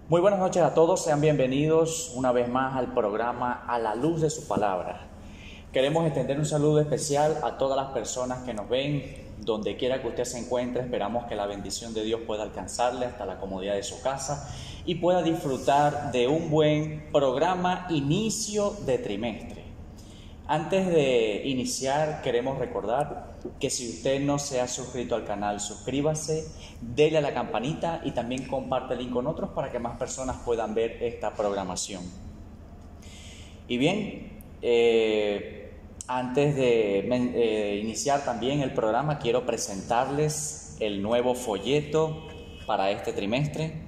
Muy buenas noches a todos, sean bienvenidos una vez más al programa A la Luz de su Palabra. Queremos extender un saludo especial a todas las personas que nos ven, donde quiera que usted se encuentre. Esperamos que la bendición de Dios pueda alcanzarle hasta la comodidad de su casa y pueda disfrutar de un buen programa inicio de trimestre. Antes de iniciar, queremos recordar que si usted no se ha suscrito al canal, suscríbase, dele a la campanita y también comparte el link con otros para que más personas puedan ver esta programación. Y bien, antes de iniciar también el programa, quiero presentarles el nuevo folleto para este trimestre,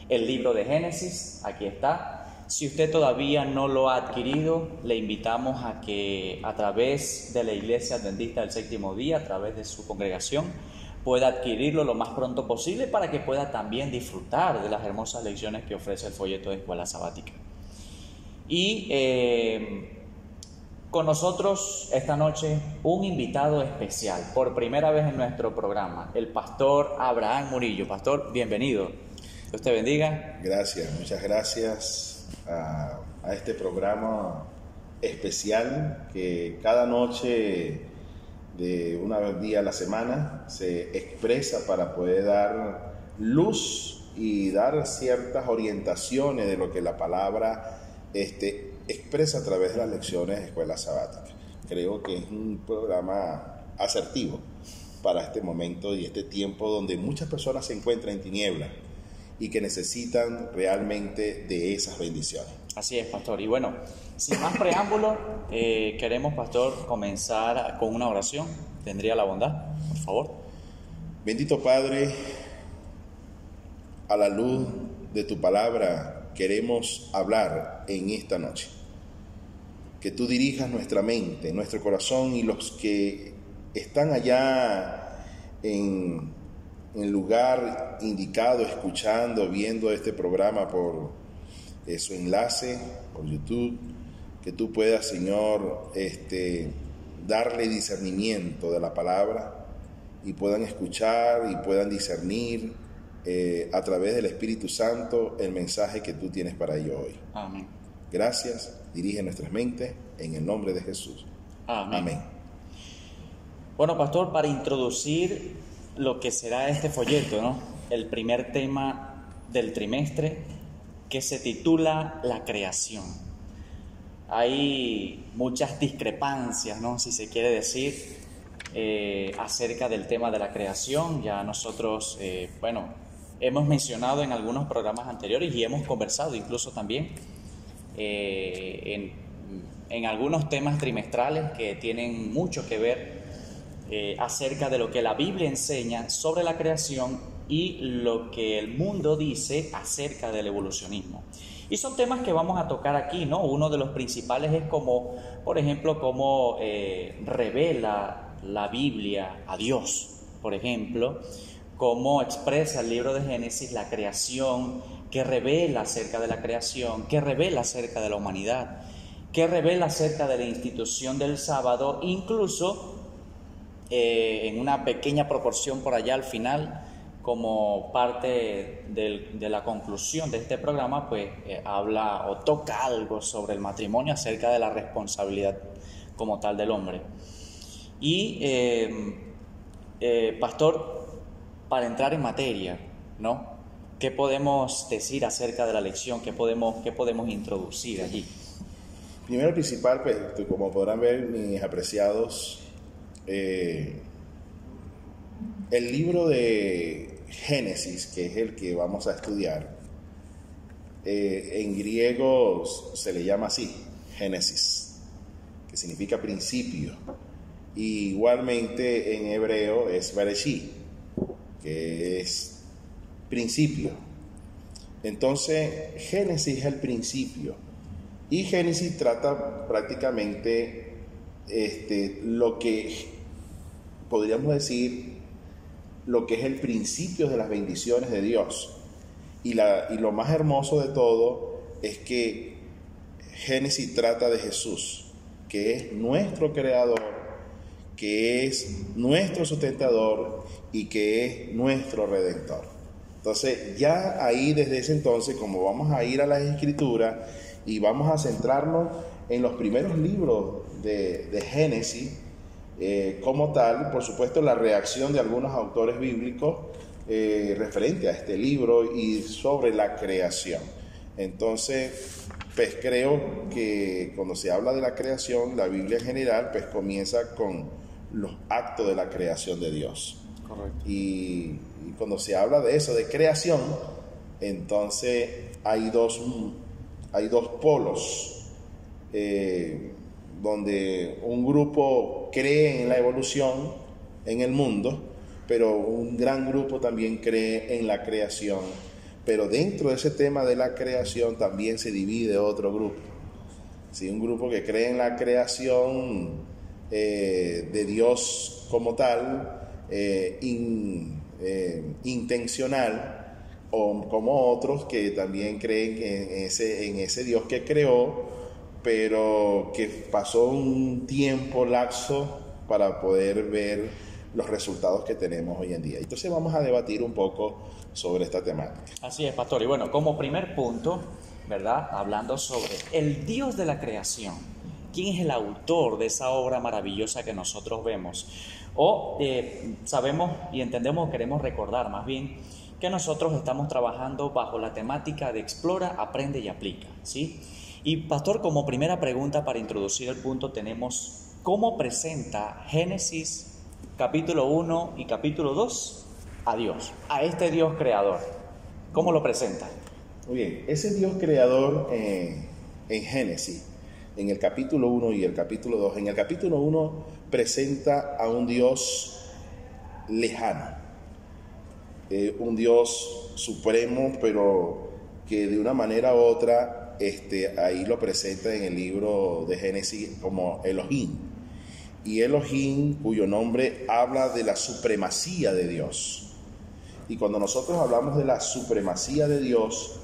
el libro de Génesis. Aquí está. Si usted todavía no lo ha adquirido, le invitamos a que a través de la Iglesia Adventista del Séptimo Día, a través de su congregación, pueda adquirirlo lo más pronto posible para que pueda también disfrutar de las hermosas lecciones que ofrece el folleto de Escuela Sabática. Y con nosotros esta noche un invitado especial, por primera vez en nuestro programa, el pastor Abraham Murillo. Pastor, bienvenido. Dios te bendiga. Gracias, muchas gracias a este programa especial que cada noche de un día a la semana se expresa para poder dar luz y dar ciertas orientaciones de lo que la palabra expresa a través de las lecciones de Escuela Sabática. Creo que es un programa asertivo para este momento y este tiempo donde muchas personas se encuentran en tinieblas y que necesitan realmente de esas bendiciones. Así es, pastor. Y bueno, sin más preámbulo, queremos, pastor, comenzar con una oración. ¿Tendría la bondad, por favor? Bendito Padre, a la luz de tu palabra queremos hablar en esta noche. Que tú dirijas nuestra mente, nuestro corazón, y los que están allá en el lugar indicado, escuchando, viendo este programa por su enlace, por YouTube, que tú puedas, Señor, darle discernimiento de la palabra y puedan escuchar y puedan discernir a través del Espíritu Santo el mensaje que tú tienes para ellos hoy. Amén. Gracias, dirige nuestras mentes en el nombre de Jesús. Amén. Amén. Bueno, pastor, para introducir lo que será este folleto, ¿no? El primer tema del trimestre, que se titula La creación. Hay muchas discrepancias, ¿no?, si se quiere decir, acerca del tema de la creación. Ya nosotros, hemos mencionado en algunos programas anteriores y hemos conversado incluso también en algunos temas trimestrales que tienen mucho que ver acerca de lo que la Biblia enseña sobre la creación y lo que el mundo dice acerca del evolucionismo. Y son temas que vamos a tocar aquí, ¿no? Uno de los principales es como, por ejemplo, cómo revela la Biblia a Dios, por ejemplo, cómo expresa el libro de Génesis la creación, qué revela acerca de la creación, qué revela acerca de la humanidad, qué revela acerca de la institución del sábado, incluso en una pequeña proporción por allá al final, como parte de la conclusión de este programa, pues habla o toca algo sobre el matrimonio, acerca de la responsabilidad como tal del hombre. Y pastor, para entrar en materia, ¿no?, ¿qué podemos decir acerca de la lección? ¿Qué podemos introducir allí? Primero y principal, pues, como podrán ver mis apreciados, el libro de Génesis, que es el que vamos a estudiar, en griego se le llama así, Génesis, que significa principio. Y igualmente en hebreo es Bereshit, que es principio. Entonces, Génesis es el principio. Y Génesis trata prácticamente lo que podríamos decir, lo que es el principio de las bendiciones de Dios. Y lo más hermoso de todo es que Génesis trata de Jesús, que es nuestro creador, que es nuestro sustentador y que es nuestro redentor. Entonces, ya ahí desde ese entonces, como vamos a ir a las Escrituras y vamos a centrarnos en los primeros libros de Génesis, como tal, por supuesto, la reacción de algunos autores bíblicos referente a este libro y sobre la creación. Entonces, pues creo que cuando se habla de la creación, la Biblia en general, pues comienza con los actos de la creación de Dios. Correcto. Y cuando se habla de eso, de creación, entonces hay dos polos, donde un grupo cree en la evolución en el mundo, pero un gran grupo también cree en la creación. Pero dentro de ese tema de la creación también se divide otro grupo. Sí, un grupo que cree en la creación de Dios como tal, intencional, o como otros que también creen en ese Dios que creó, pero que pasó un tiempo lapso para poder ver los resultados que tenemos hoy en día. Entonces vamos a debatir un poco sobre esta temática. Así es, pastor. Y bueno, como primer punto, ¿verdad? Hablando sobre el Dios de la creación. ¿Quién es el autor de esa obra maravillosa que nosotros vemos? O sabemos y entendemos, queremos recordar más bien, que nosotros estamos trabajando bajo la temática de explora, aprende y aplica, ¿sí? Y pastor, como primera pregunta para introducir el punto tenemos, ¿cómo presenta Génesis capítulo 1 y capítulo 2 a Dios, a este Dios creador? ¿Cómo lo presenta? Muy bien, ese Dios creador en Génesis, en el capítulo 1 y el capítulo 2, en el capítulo 1 presenta a un Dios lejano, un Dios supremo, pero que de una manera u otra ahí lo presenta en el libro de Génesis como Elohim. Y Elohim, cuyo nombre habla de la supremacía de Dios. Y cuando nosotros hablamos de la supremacía de Dios,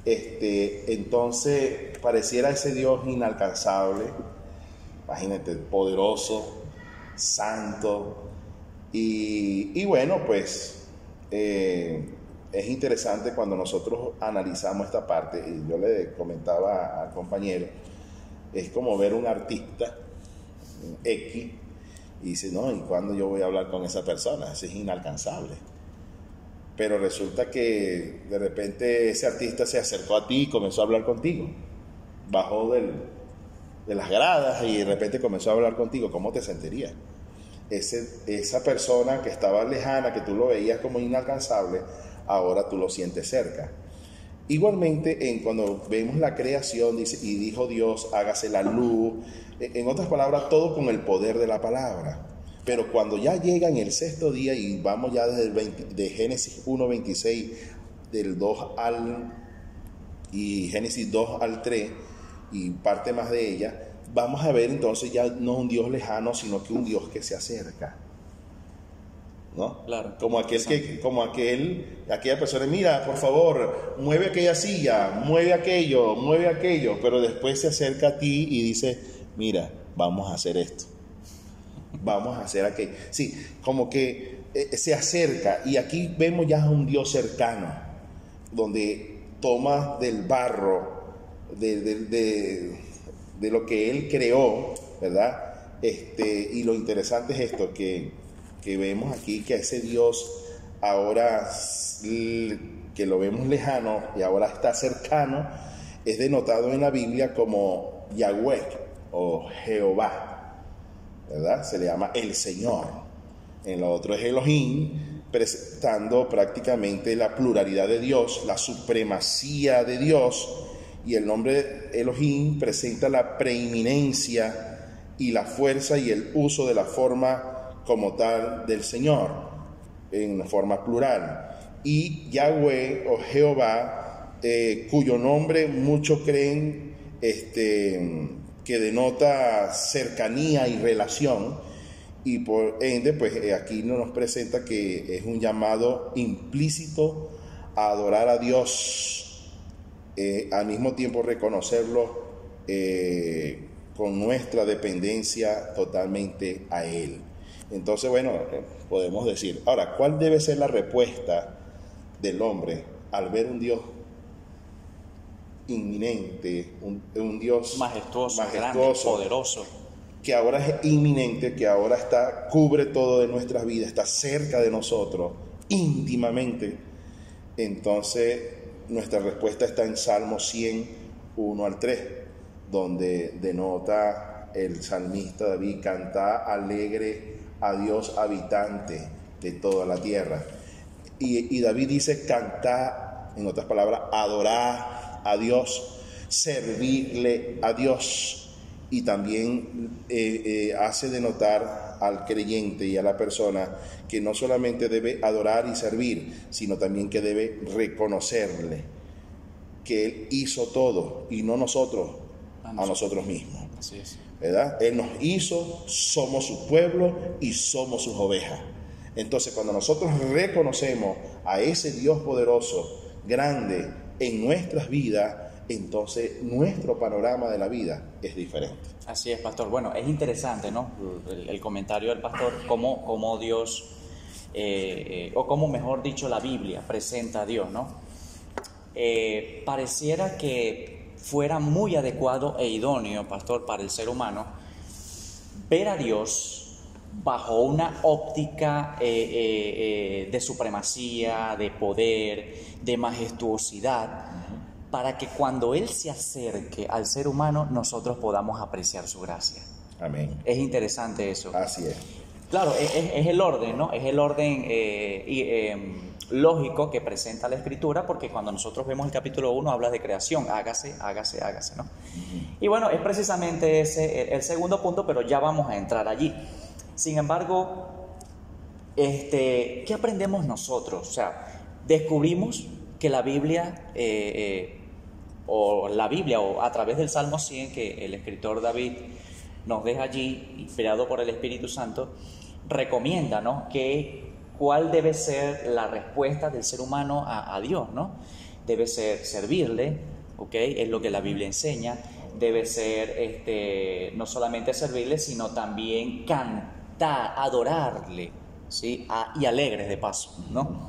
entonces pareciera ese Dios inalcanzable, imagínate, poderoso, santo. Y bueno, pues es interesante cuando nosotros analizamos esta parte, y yo le comentaba al compañero, es como ver un artista X y dice, no, ¿y cuándo yo voy a hablar con esa persona? Eso es inalcanzable. Pero resulta que de repente ese artista se acercó a ti y comenzó a hablar contigo, bajó de las gradas y de repente comenzó a hablar contigo. ¿Cómo te sentirías? Esa persona que estaba lejana, que tú lo veías como inalcanzable, ahora tú lo sientes cerca. Igualmente, cuando vemos la creación, dice, y dijo Dios, hágase la luz. En otras palabras, todo con el poder de la palabra. Pero cuando ya llega en el sexto día, y vamos ya desde de Génesis 1:26, del 2 y Génesis 2 al 3, y parte más de ella, vamos a ver entonces ya no un Dios lejano, sino que un Dios que se acerca, ¿no? Claro. Como aquella persona, mira, por favor, mueve aquella silla, mueve aquello, pero después se acerca a ti y dice, mira, vamos a hacer esto, vamos a hacer aquello. Sí, como que se acerca, y aquí vemos ya a un Dios cercano, donde toma del barro, de lo que Él creó, ¿verdad? Y lo interesante es esto, que vemos aquí, que ese Dios ahora que lo vemos lejano y ahora está cercano, es denotado en la Biblia como Yahweh o Jehová, ¿verdad? Se le llama el Señor. En lo otro es Elohim, presentando prácticamente la pluralidad de Dios, la supremacía de Dios, y el nombre Elohim presenta la preeminencia y la fuerza y el uso de la forma como tal del Señor, en forma plural. Y Yahweh o Jehová, cuyo nombre muchos creen que denota cercanía y relación, y por ende pues aquí nos presenta que es un llamado implícito a adorar a Dios, al mismo tiempo reconocerlo con nuestra dependencia totalmente a Él. Entonces, bueno, podemos decir, ahora, ¿cuál debe ser la respuesta del hombre al ver un Dios inminente, un Dios majestuoso, grande, poderoso, que ahora es inminente, que ahora cubre todo de nuestras vidas, está cerca de nosotros íntimamente. Entonces nuestra respuesta está en Salmo 100, 1 al 3, donde denota el salmista David: canta alegre a Dios, habitante de toda la tierra. Y David dice cantar, en otras palabras, adorar a Dios, servirle a Dios. Y también hace denotar al creyente y a la persona que no solamente debe adorar y servir, sino también que debe reconocerle que Él hizo todo y no nosotros a nosotros mismos. Así es. ¿Verdad? Él nos hizo, somos su pueblo y somos sus ovejas. Entonces, cuando nosotros reconocemos a ese Dios poderoso, grande en nuestras vidas, entonces nuestro panorama de la vida es diferente. Así es, pastor. Bueno, es interesante, ¿no? El comentario del pastor, cómo Dios, o cómo mejor dicho la Biblia presenta a Dios, ¿no? Pareciera que fuera muy adecuado e idóneo, pastor, para el ser humano ver a Dios bajo una óptica de supremacía, de poder, de majestuosidad, para que cuando Él se acerque al ser humano, nosotros podamos apreciar su gracia. Amén. Es interesante eso. Así es. Claro, es el orden, ¿no? Es el orden lógico que presenta la Escritura, porque cuando nosotros vemos el capítulo 1 habla de creación, hágase, hágase, hágase, ¿no? Y bueno, es precisamente ese el segundo punto, pero ya vamos a entrar allí. Sin embargo, ¿qué aprendemos nosotros? O sea, descubrimos que la Biblia, o a través del Salmo 100, que el escritor David nos deja allí, inspirado por el Espíritu Santo, recomienda, ¿no?, que cuál debe ser la respuesta del ser humano a Dios, ¿no? Debe ser servirle, ¿ok? Es lo que la Biblia enseña. Debe ser no solamente servirle, sino también cantar, adorarle, ¿sí? Y alegres de paso, ¿no?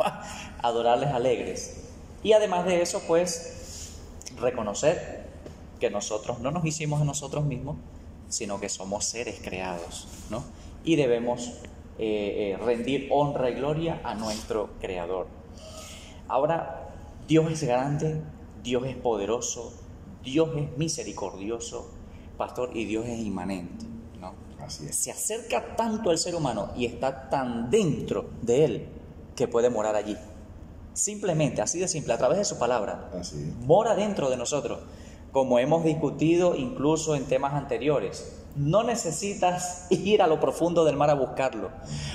Adorarles alegres. Y además de eso, pues, reconocer que nosotros no nos hicimos a nosotros mismos, sino que somos seres creados, ¿no? Y debemos rendir honra y gloria a nuestro Creador. Ahora, Dios es grande, Dios es poderoso, Dios es misericordioso, pastor, y Dios es inmanente, ¿no? Así es. Se acerca tanto al ser humano y está tan dentro de él que puede morar allí. Simplemente, así de simple, a través de su palabra, Así es. mora dentro de nosotros. Como hemos discutido incluso en temas anteriores, no necesitas ir a lo profundo del mar a buscarlo,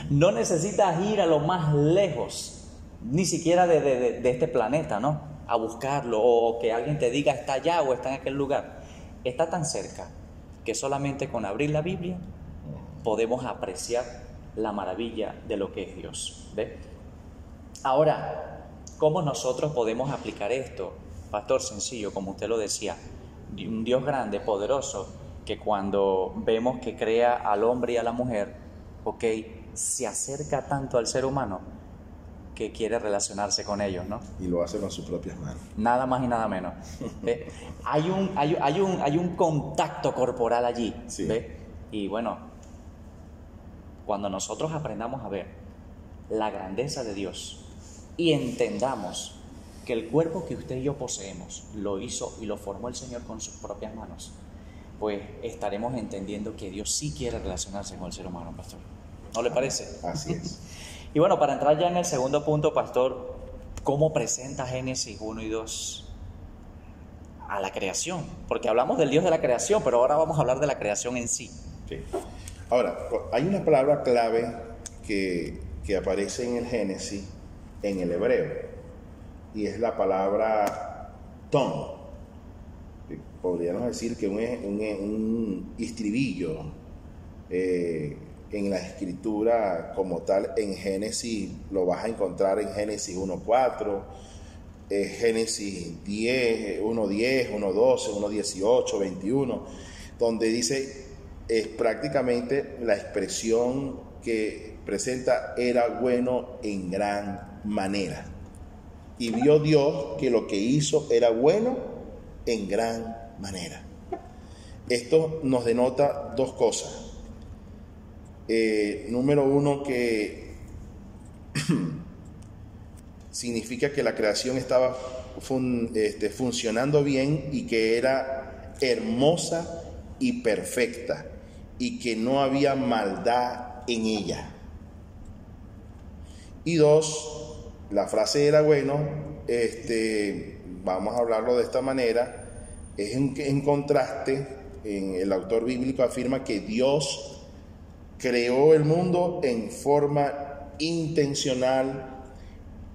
no necesitas ir a lo más lejos, ni siquiera de este planeta, ¿no?, a buscarlo, o que alguien te diga está allá o está en aquel lugar. Está tan cerca que solamente con abrir la Biblia podemos apreciar la maravilla de lo que es Dios. ¿Ve? Ahora, ¿cómo nosotros podemos aplicar esto? Pastor, sencillo, como usted lo decía, un Dios grande, poderoso, que cuando vemos que crea al hombre y a la mujer, ok, se acerca tanto al ser humano que quiere relacionarse con ellos, ¿no? Y lo hace con sus propias manos. Nada más y nada menos. Hay un contacto corporal allí, Sí. ¿ve? Y bueno, cuando nosotros aprendamos a ver la grandeza de Dios y entendamos que el cuerpo que usted y yo poseemos lo hizo y lo formó el Señor con sus propias manos, pues estaremos entendiendo que Dios sí quiere relacionarse con el ser humano, pastor. ¿No le parece? Así es. Y bueno, para entrar ya en el segundo punto, pastor, ¿cómo presenta Génesis 1 y 2 a la creación? Porque hablamos del Dios de la creación, pero ahora vamos a hablar de la creación en sí. Sí. Ahora, hay una palabra clave que aparece en el Génesis, en el hebreo, y es la palabra tom. Podríamos decir que un estribillo en la escritura como tal. En Génesis lo vas a encontrar en Génesis 1.4, Génesis 10, 1.10, 1.12, 1.18, 21, donde dice, es prácticamente la expresión que presenta era bueno en gran manera. y vio Dios que lo que hizo era bueno en gran manera. Esto nos denota dos cosas. Número uno, que significa que la creación estaba funcionando bien y que era hermosa y perfecta y que no había maldad en ella. Y dos, la frase era bueno, vamos a hablarlo de esta manera, es en contraste, el autor bíblico afirma que Dios creó el mundo en forma intencional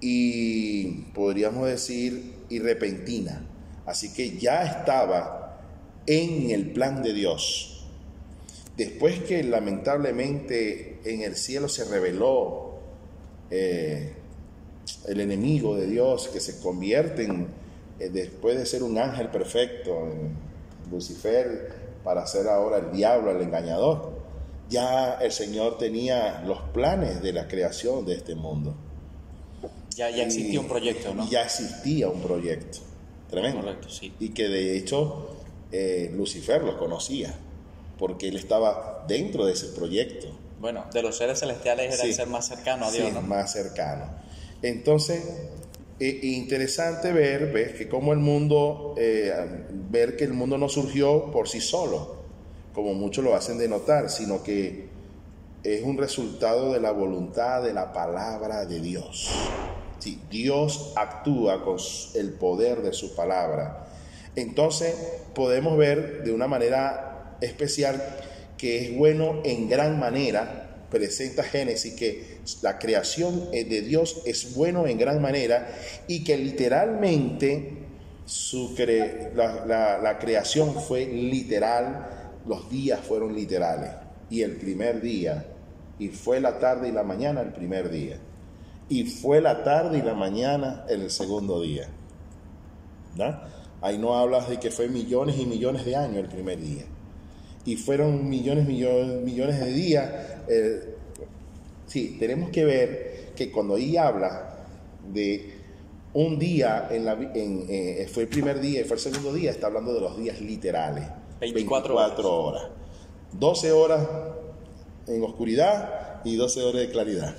y podríamos decir y repentina. Así que ya estaba en el plan de Dios. Después que lamentablemente en el cielo se reveló el enemigo de Dios, que se convierte después de ser un ángel perfecto, en Lucifer, para ser ahora el diablo, el engañador, ya el Señor tenía los planes de la creación de este mundo. Ya existía un proyecto, ¿no? Ya existía un proyecto. Tremendo. Correcto, sí. Y que de hecho Lucifer lo conocía, porque él estaba dentro de ese proyecto. Bueno, de los seres celestiales era el ser más cercano a Dios, sí, ¿no? más cercano. Entonces, interesante ver que como el mundo, ver que el mundo no surgió por sí solo, como muchos lo hacen de notar, sino que es un resultado de la voluntad de la palabra de Dios. Sí, Dios actúa con el poder de su palabra. Entonces podemos ver de una manera especial que es bueno en gran manera. Presenta Génesis que la creación de Dios es bueno en gran manera y que literalmente la creación fue literal, los días fueron literales. Y el primer día, y fue la tarde y la mañana el primer día, y fue la tarde y la mañana el segundo día, ¿no? Ahí no hablas de que fue millones y millones de años el primer día, y fueron millones de días. Sí, tenemos que ver que cuando ahí habla de un día, fue el primer día y fue el segundo día, está hablando de los días literales, 24 horas. 12 horas en oscuridad y 12 horas de claridad.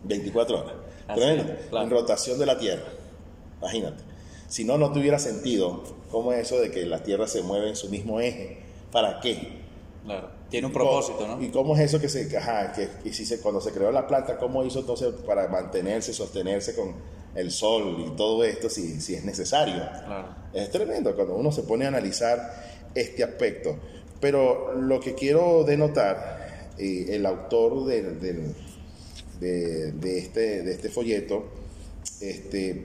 24 horas. Claro. En rotación de la Tierra. Imagínate. Si no, no tuviera sentido. ¿Cómo es eso de que la Tierra se mueve en su mismo eje? ¿Para qué? Claro. Tiene un propósito, ¿no? ¿Y cómo es eso cuando se creó la planta, cómo hizo entonces para mantenerse, sostenerse con el sol y todo esto si es necesario? Claro. Es tremendo cuando uno se pone a analizar este aspecto. Pero lo que quiero denotar, el autor de este folleto,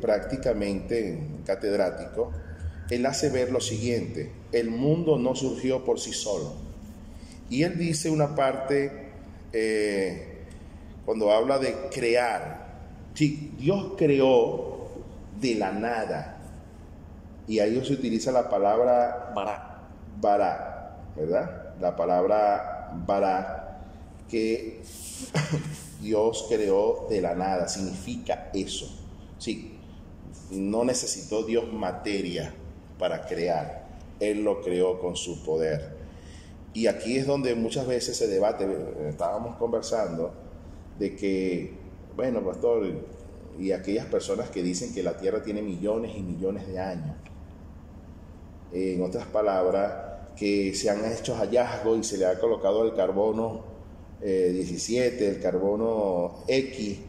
prácticamente catedrático, él hace ver lo siguiente: el mundo no surgió por sí solo. Y él dice una parte, cuando habla de crear, sí, Dios creó de la nada, y ahí se utiliza la palabra bara, ¿verdad? La palabra bara, que Dios creó de la nada, significa eso. Sí, no necesitó Dios materia para crear, Él lo creó con su poder. Y aquí es donde muchas veces se debate, estábamos conversando, de que, bueno, pastor, y aquellas personas que dicen que la Tierra tiene millones y millones de años. En otras palabras, que se han hecho hallazgos y se le ha colocado el carbono 17, el carbono X,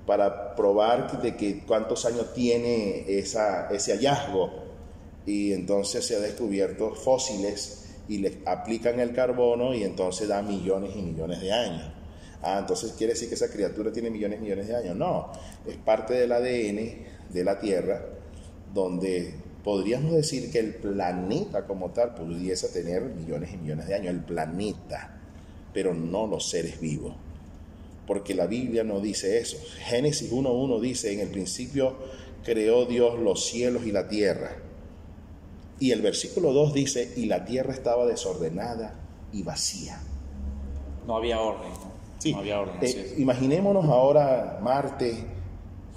para probar de que cuántos años tiene ese hallazgo. Y entonces se ha descubierto fósiles y le aplican el carbono y entonces da millones y millones de años. Entonces quiere decir que esa criatura tiene millones y millones de años. No, es parte del ADN de la Tierra, donde podríamos decir que el planeta como tal pudiese tener millones y millones de años, el planeta, pero no los seres vivos, porque la Biblia no dice eso. Génesis 1:1 dice: en el principio creó Dios los cielos y la tierra. Y el versículo 2 dice: y la tierra estaba desordenada y vacía. No había orden, ¿no? Sí. No había orden. Imaginémonos ahora Marte,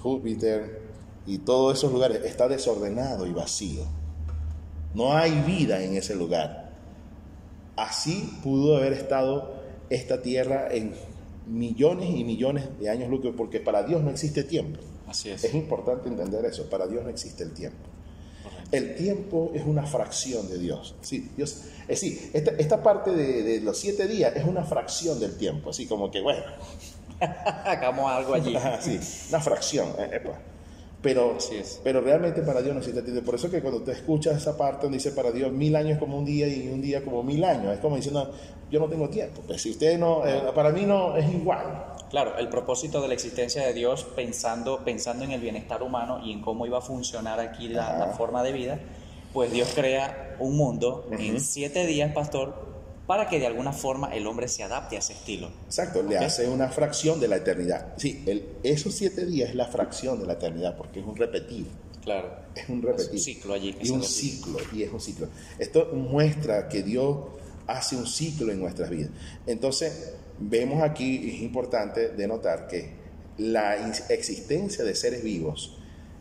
Júpiter y todos esos lugares, está desordenado y vacío. No hay vida en ese lugar. Así pudo haber estado esta tierra en millones y millones de años luz, porque para Dios no existe tiempo. Así es. Es importante entender eso, para Dios no existe el tiempo. Correcto. El tiempo es una fracción de Dios. Sí, Dios, esta parte de los 7 días es una fracción del tiempo, así como que, bueno, hagamos algo allí. Sí, una fracción. Pero realmente para Dios no existe tiempo. Por eso que cuando usted escucha esa parte donde dice para Dios 1000 años como un día y un día como 1000 años, es como diciendo, yo no tengo tiempo. Pues si usted no, para mí no es igual. Claro, el propósito de la existencia de Dios, pensando en el bienestar humano y en cómo iba a funcionar aquí la forma de vida, pues Dios crea un mundo en 7 días, pastor, para que de alguna forma el hombre se adapte a ese estilo. Exacto, le hace una fracción de la eternidad. Sí, esos 7 días es la fracción de la eternidad, porque es un repetir. Claro. Es un repetir. Es un ciclo allí. Y un ciclo, y es un ciclo. Esto muestra que Dios hace un ciclo en nuestras vidas. Entonces, vemos aquí, es importante denotar que la existencia de seres vivos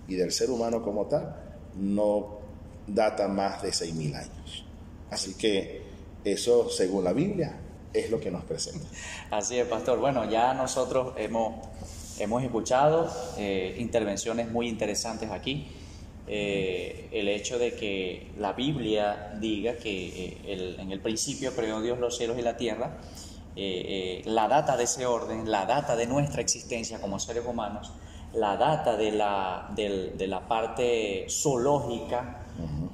y del ser humano como tal no data más de 6000 años. Así que eso, según la Biblia, es lo que nos presenta. Así es, pastor. Bueno, ya nosotros hemos escuchado intervenciones muy interesantes aquí. El hecho de que la Biblia diga que en el principio creó Dios los cielos y la tierra, la data de ese orden, la data de nuestra existencia como seres humanos, la data de la parte zoológica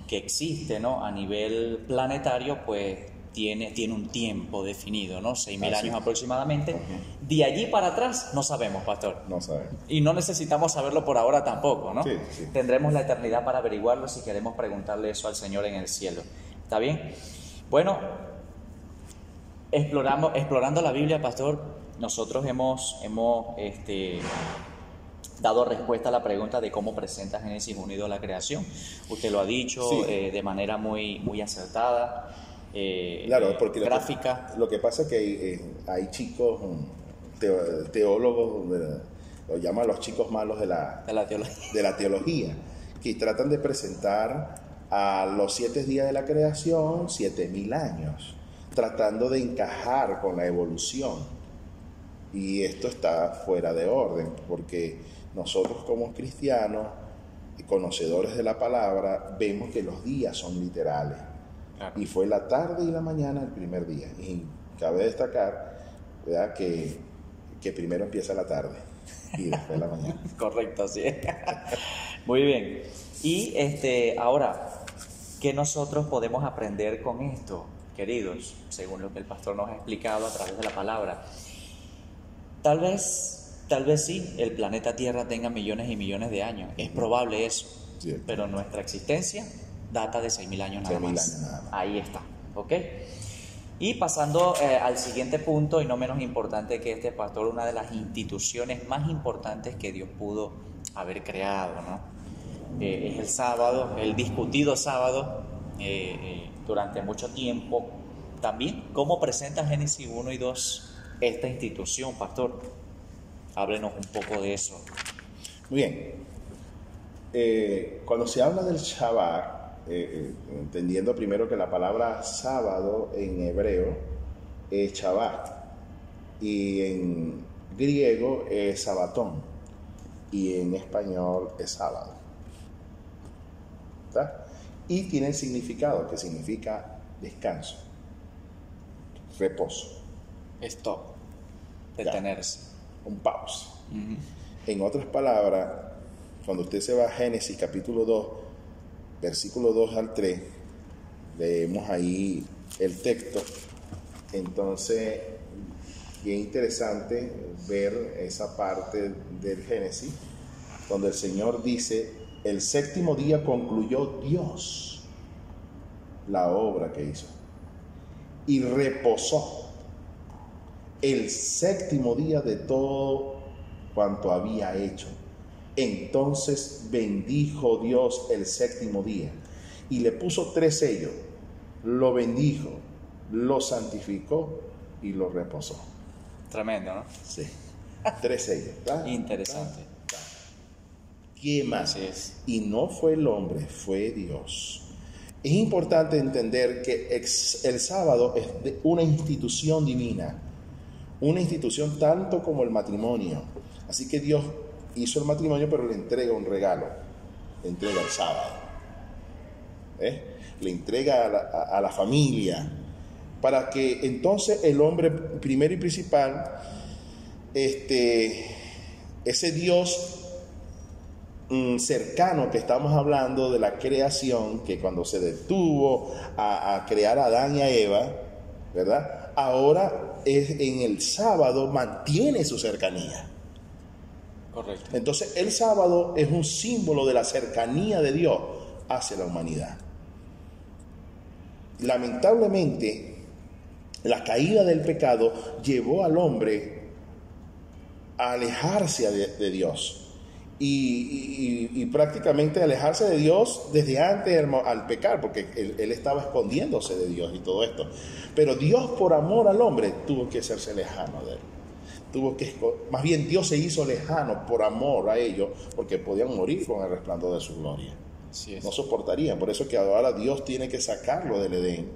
que existe, ¿no?, a nivel planetario, pues tiene un tiempo definido, ¿no? 6000 años aproximadamente. De allí para atrás no sabemos, pastor. No sabemos. Y no necesitamos saberlo por ahora tampoco, ¿no? Sí. Tendremos la eternidad para averiguarlo si queremos preguntarle eso al Señor en el cielo. ¿Está bien? Bueno, explorando la Biblia, pastor, nosotros hemos dado respuesta a la pregunta de cómo presenta Génesis 1 y 2 la creación. Usted lo ha dicho de manera muy, muy acertada. Claro, porque gráfica. Lo que pasa es que hay chicos teólogos, lo llaman los chicos malos de la teología, que tratan de presentar a los 7 días de la creación 7000 años, tratando de encajar con la evolución. Y esto está fuera de orden, porque nosotros como cristianos y conocedores de la palabra vemos que los días son literales. Claro. Y fue la tarde y la mañana el primer día. Y cabe destacar, ¿verdad?, que primero empieza la tarde y después la mañana. Correcto, sí. Muy bien. Y ahora, ¿qué nosotros podemos aprender con esto, queridos? Según lo que el pastor nos ha explicado a través de la palabra. Tal vez sí, el planeta Tierra tenga millones y millones de años. Es probable eso. Sí. Pero nuestra existencia data de 6000 años nada más. Ahí está, ¿ok? Y pasando al siguiente punto, y no menos importante que este, pastor, una de las instituciones más importantes que Dios pudo haber creado, ¿no? Es el sábado, el discutido sábado, durante mucho tiempo. También, ¿cómo presenta Génesis 1 y 2 esta institución, pastor? Háblenos un poco de eso. Muy bien. Cuando se habla del Shabbat, entendiendo primero que la palabra sábado en hebreo es Shabbat y en griego es sabatón y en español es sábado, ¿está? Y tiene el significado que significa descanso, reposo, stop, detenerse, un pausa. En otras palabras, cuando usted se va a Génesis capítulo 2 versículo 2 al 3, leemos ahí el texto. Entonces, bien interesante ver esa parte del Génesis, donde el Señor dice, el séptimo día concluyó Dios la obra que hizo y reposó el séptimo día de todo cuanto había hecho. Entonces bendijo Dios el séptimo día y le puso 3 sellos. Lo bendijo, lo santificó y lo reposó. Tremendo, ¿no? Sí. 3 sellos. ¿Tá? Interesante. ¿Tá? ¿Quién más? Así es. Y no fue el hombre, fue Dios. Es importante entender que el sábado es una institución divina, una institución tanto como el matrimonio. Así que Dios hizo el matrimonio, pero le entrega un regalo, le entrega el sábado. Le entrega a la familia, para que entonces el hombre primero y principal, ese Dios cercano que estamos hablando de la creación, que cuando se detuvo a crear a Adán y a Eva, ¿verdad? Ahora en el sábado mantiene su cercanía. Correcto. Entonces el sábado es un símbolo de la cercanía de Dios hacia la humanidad. Lamentablemente, la caída del pecado llevó al hombre a alejarse de Dios. Y prácticamente alejarse de Dios desde antes al pecar, porque él estaba escondiéndose de Dios y todo esto. Pero Dios, por amor al hombre, tuvo que hacerse lejano de él. Más bien Dios se hizo lejano por amor a ellos, porque podían morir con el resplandor de su gloria. Así es. No soportarían. Por eso es que ahora Dios tiene que sacarlo del Edén.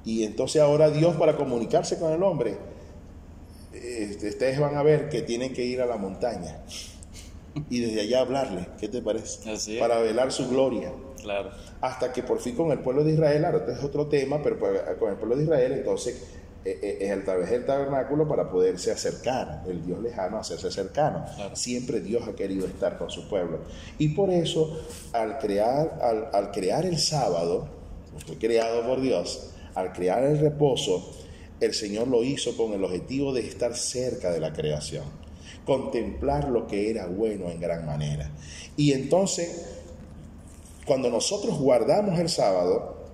Y entonces ahora Dios, para comunicarse con el hombre, ustedes van a ver que tienen que ir a la montaña y desde allá hablarle. ¿Qué te parece? Así es. Para velar su gloria. Claro. Hasta que por fin con el pueblo de Israel, claro, este es otro tema, pero con el pueblo de Israel entonces es a través del tabernáculo para poderse acercar, el Dios lejano, hacerse cercano. Claro. Siempre Dios ha querido estar con su pueblo. Y por eso, al crear el sábado, fue creado por Dios, al crear el reposo, el Señor lo hizo con el objetivo de estar cerca de la creación, contemplar lo que era bueno en gran manera. Y entonces, cuando nosotros guardamos el sábado,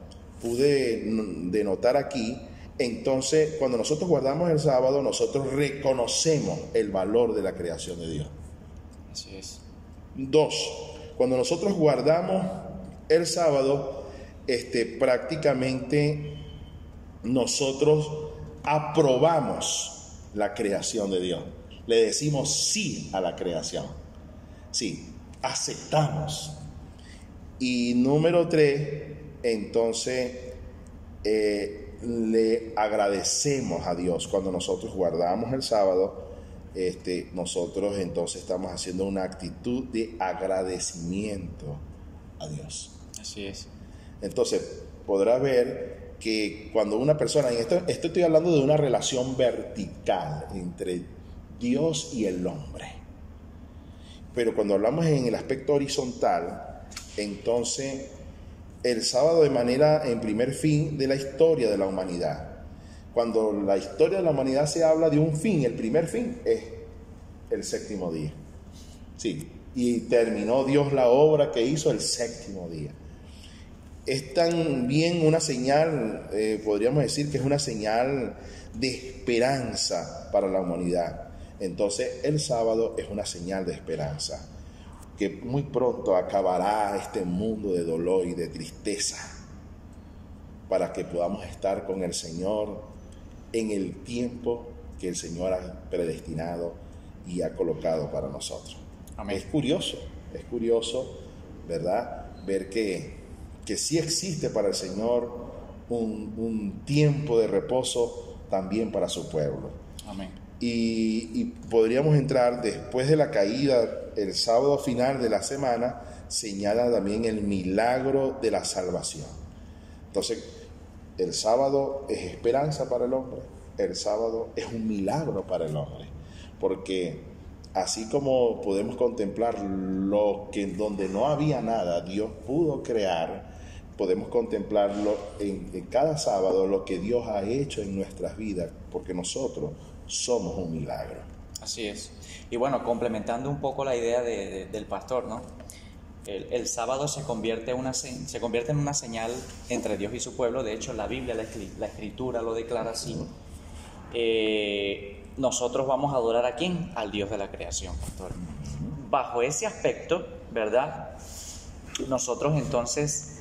pude denotar aquí, entonces cuando nosotros guardamos el sábado, nosotros reconocemos el valor de la creación de Dios. Así es. 2, cuando nosotros guardamos el sábado, prácticamente nosotros aprobamos la creación de Dios. Le decimos sí a la creación. Sí, aceptamos. Y número 3, entonces le agradecemos a Dios. Cuando nosotros guardamos el sábado, nosotros entonces estamos haciendo una actitud de agradecimiento a Dios. Así es. Entonces, podrá ver que cuando una persona, esto estoy hablando de una relación vertical entre Dios y el hombre. Pero cuando hablamos en el aspecto horizontal, entonces el sábado en primer fin de la historia de la humanidad. Cuando la historia de la humanidad se habla de un fin, el primer fin es el séptimo día. Sí, y terminó Dios la obra que hizo el séptimo día. Es también una señal, podríamos decir que es una señal de esperanza para la humanidad. Entonces el sábado es una señal de esperanza, que muy pronto acabará este mundo de dolor y de tristeza, para que podamos estar con el Señor en el tiempo que el Señor ha predestinado y ha colocado para nosotros. Amén. Es curioso, ¿verdad? Ver que sí existe para el Señor un tiempo de reposo también para su pueblo. Amén. Y podríamos entrar después de la caída, el sábado final de la semana, señala también el milagro de la salvación. Entonces, el sábado es esperanza para el hombre, el sábado es un milagro para el hombre, porque así como podemos contemplar lo que donde no había nada, Dios pudo crear, podemos contemplarlo en cada sábado, lo que Dios ha hecho en nuestras vidas, porque nosotros somos un milagro. Así es. Y bueno, complementando un poco la idea del pastor, ¿no? El sábado se convierte en una señal entre Dios y su pueblo. De hecho, la Biblia, la Escritura lo declara así. Nosotros vamos a adorar ¿a quién? Al Dios de la creación, pastor. Bajo ese aspecto, ¿verdad? Nosotros entonces,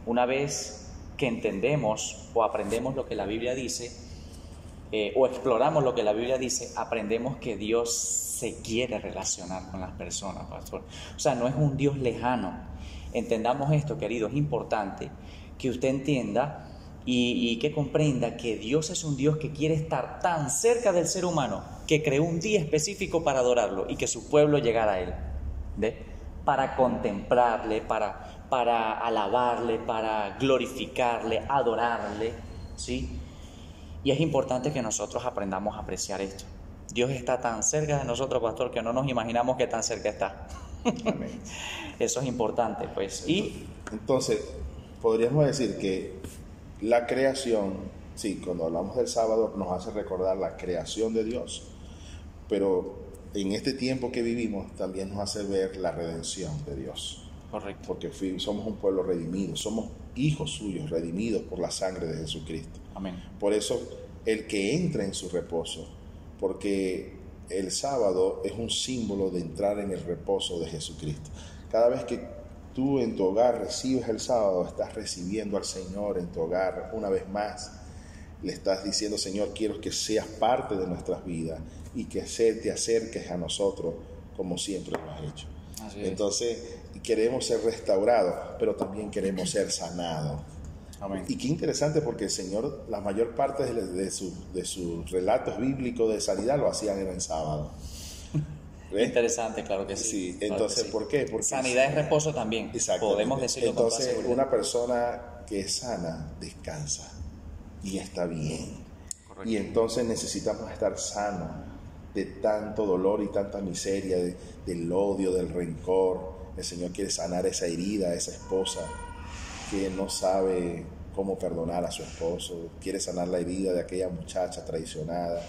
una vez que entendemos o aprendemos lo que la Biblia dice, o exploramos lo que la Biblia dice, aprendemos que Dios se quiere relacionar con las personas, pastor. O sea, no es un Dios lejano. Entendamos esto, querido, es importante que usted entienda y que comprenda que Dios es un Dios que quiere estar tan cerca del ser humano que creó un día específico para adorarlo y que su pueblo llegara a Él, ¿ve? Para contemplarle, para alabarle, para glorificarle, adorarle, ¿sí? Y es importante que nosotros aprendamos a apreciar esto. Dios está tan cerca de nosotros, pastor, que no nos imaginamos que tan cerca está. Amén. Eso es importante, pues. Entonces, podríamos decir que la creación, sí, cuando hablamos del sábado nos hace recordar la creación de Dios, pero en este tiempo que vivimos también nos hace ver la redención de Dios. Correcto. Porque somos un pueblo redimido, somos hijos suyos, redimidos por la sangre de Jesucristo. Amén. Por eso, el que entra en su reposo, porque el sábado es un símbolo de entrar en el reposo de Jesucristo. Cada vez que tú en tu hogar recibes el sábado, estás recibiendo al Señor en tu hogar una vez más. Le estás diciendo, Señor, quiero que seas parte de nuestras vidas y que te acerques a nosotros como siempre lo has hecho. Entonces, queremos ser restaurados, pero también queremos ser sanados. Amén. Y qué interesante, porque el Señor, la mayor parte de sus relatos bíblicos de sanidad lo hacían en el sábado. ¿Ves? Interesante, claro que sí. Sí, claro entonces, que sí. ¿por qué? Porque sanidad es reposo también. Podemos decirlo entonces, con toda seguridad. una persona que es sana descansa y está bien. Correcto. Y entonces necesitamos estar sanos de tanto dolor y tanta miseria, del odio, del rencor. El Señor quiere sanar esa herida, a esa esposa que no sabe cómo perdonar a su esposo, quiere sanar la herida de aquella muchacha traicionada,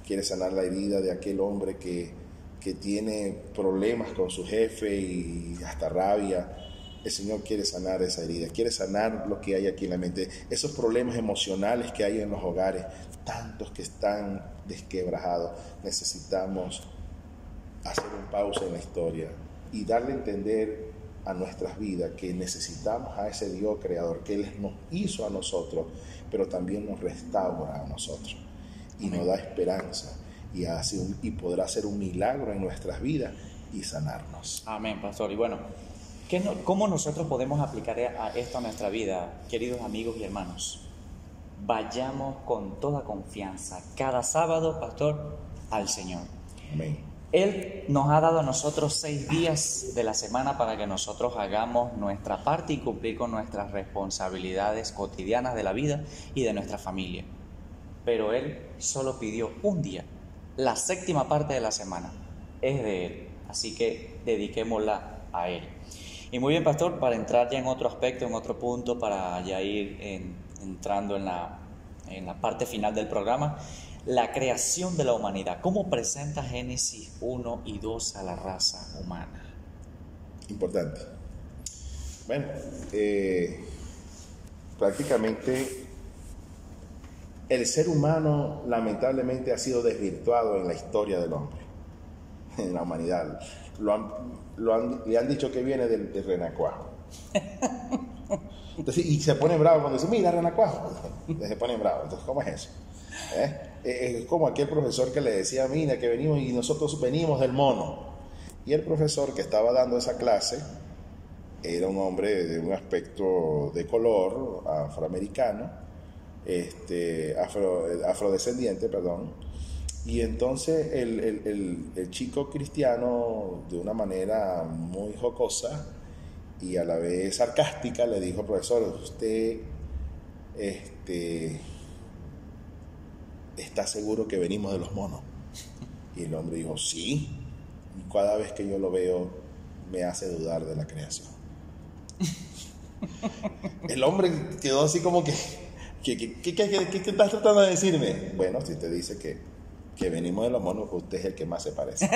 quiere sanar la herida de aquel hombre que tiene problemas con su jefe y hasta rabia. El Señor quiere sanar esa herida, quiere sanar lo que hay aquí en la mente, esos problemas emocionales que hay en los hogares, tantos que están desquebrajados. Necesitamos hacer un pausa en la historia y darle a entender a nuestras vidas que necesitamos a ese Dios creador, que Él nos hizo a nosotros, pero también nos restaura a nosotros y nos da esperanza y podrá hacer un milagro en nuestras vidas y sanarnos. Amén, pastor. Y bueno, ¿cómo nosotros podemos aplicar esto a nuestra vida, queridos amigos y hermanos? Vayamos con toda confianza cada sábado, pastor, al Señor. Amén. Él nos ha dado a nosotros 6 días de la semana para que nosotros hagamos nuestra parte y cumplir con nuestras responsabilidades cotidianas de la vida y de nuestra familia. Pero Él solo pidió un día, la 7ª parte de la semana, es de Él. Así que dediquémosla a Él. Y muy bien, pastor, para entrar ya en otro aspecto, en otro punto, para ya ir entrando en la parte final del programa, la creación de la humanidad. ¿Cómo presenta Génesis 1 y 2 a la raza humana? Importante. Bueno, prácticamente el ser humano lamentablemente ha sido desvirtuado en la historia del hombre, en la humanidad. Le han dicho que viene del renacuajo. Entonces, y se pone bravo cuando dice, mira, renacuajo. Se pone bravo. Entonces, ¿cómo es eso? Es como aquel profesor que le decía, mira, que venimos y nosotros venimos del mono. Y el profesor que estaba dando esa clase era un hombre de un aspecto de color, afroamericano, afrodescendiente, perdón. Y entonces el chico cristiano, de una manera muy jocosa y a la vez sarcástica, le dijo, profesor, usted ¿está seguro que venimos de los monos? Y el hombre dijo, sí. Y cada vez que yo lo veo, me hace dudar de la creación. El hombre quedó así como que ¿qué estás tratando de decirme? Bueno, si te dice que venimos de los monos, pues usted es el que más se parece.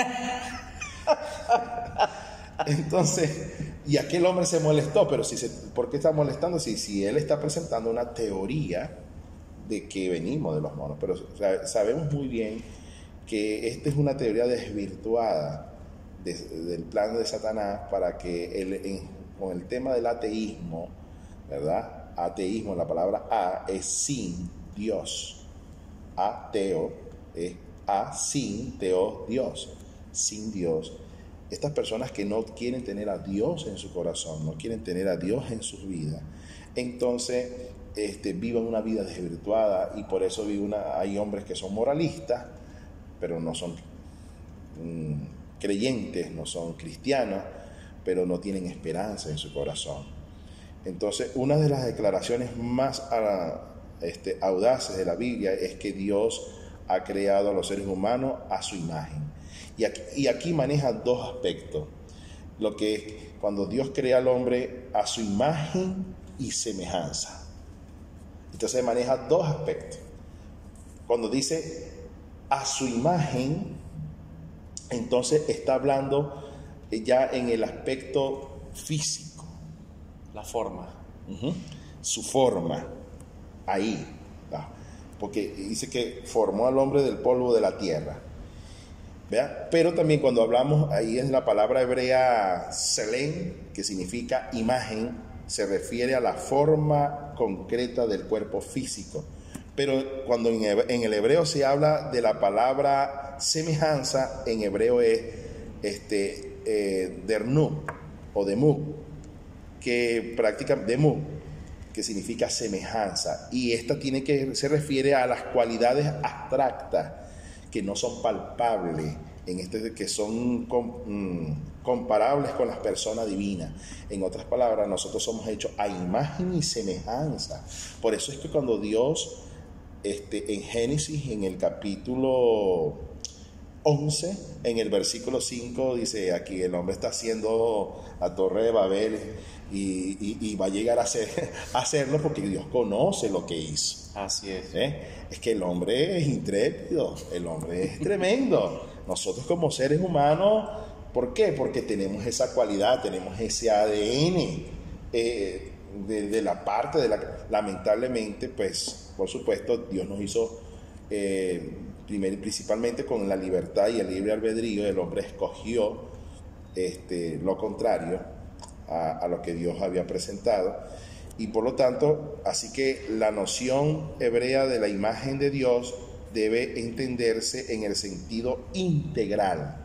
Entonces, y aquel hombre se molestó, pero ¿por qué está molestando? Si él está presentando una teoría de que venimos de los monos, pero sabemos muy bien que esta es una teoría desvirtuada del plan de Satanás para que con el tema del ateísmo, ¿verdad? Ateísmo, la palabra a es sin Dios. ateo, es a sin, teo, Dios, sin Dios. Estas personas que no quieren tener a Dios en su corazón, no quieren tener a Dios en sus vidas, entonces viven una vida desvirtuada, y por eso hay hombres que son moralistas, pero no son creyentes, no son cristianos, pero no tienen esperanza en su corazón. Entonces, una de las declaraciones más audaces de la Biblia es que Dios ha creado a los seres humanos a su imagen. Y aquí maneja dos aspectos. Lo que es cuando Dios crea al hombre a su imagen y semejanza. Entonces maneja dos aspectos. Cuando dice a su imagen, entonces está hablando ya en el aspecto físico. La forma. Su forma. Ahí. ¿Va? Porque dice que formó al hombre del polvo de la tierra. ¿Vea? Pero también cuando hablamos, ahí es la palabra hebrea selem, que significa imagen, se refiere a la forma concreta del cuerpo físico. Pero cuando en el hebreo se habla de la palabra semejanza, en hebreo es dernu o demu, que demu, que significa semejanza. Y esta se refiere a las cualidades abstractas que no son palpables, que son comparables con las personas divinas. En otras palabras, nosotros somos hechos a imagen y semejanza. Por eso es que cuando Dios, en Génesis, en el capítulo 11, en el versículo 5, dice aquí, el hombre está haciendo la torre de Babel y va a llegar a hacerlo porque Dios conoce lo que hizo. Así es. Es que el hombre es intrépido, el hombre es tremendo. Nosotros como seres humanos, ¿por qué? Porque tenemos esa cualidad, tenemos ese ADN de la parte de lamentablemente, pues, por supuesto, Dios nos hizo principalmente con la libertad y el libre albedrío. El hombre escogió lo contrario a lo que Dios había presentado, y por lo tanto, así que la noción hebrea de la imagen de Dios debe entenderse en el sentido integral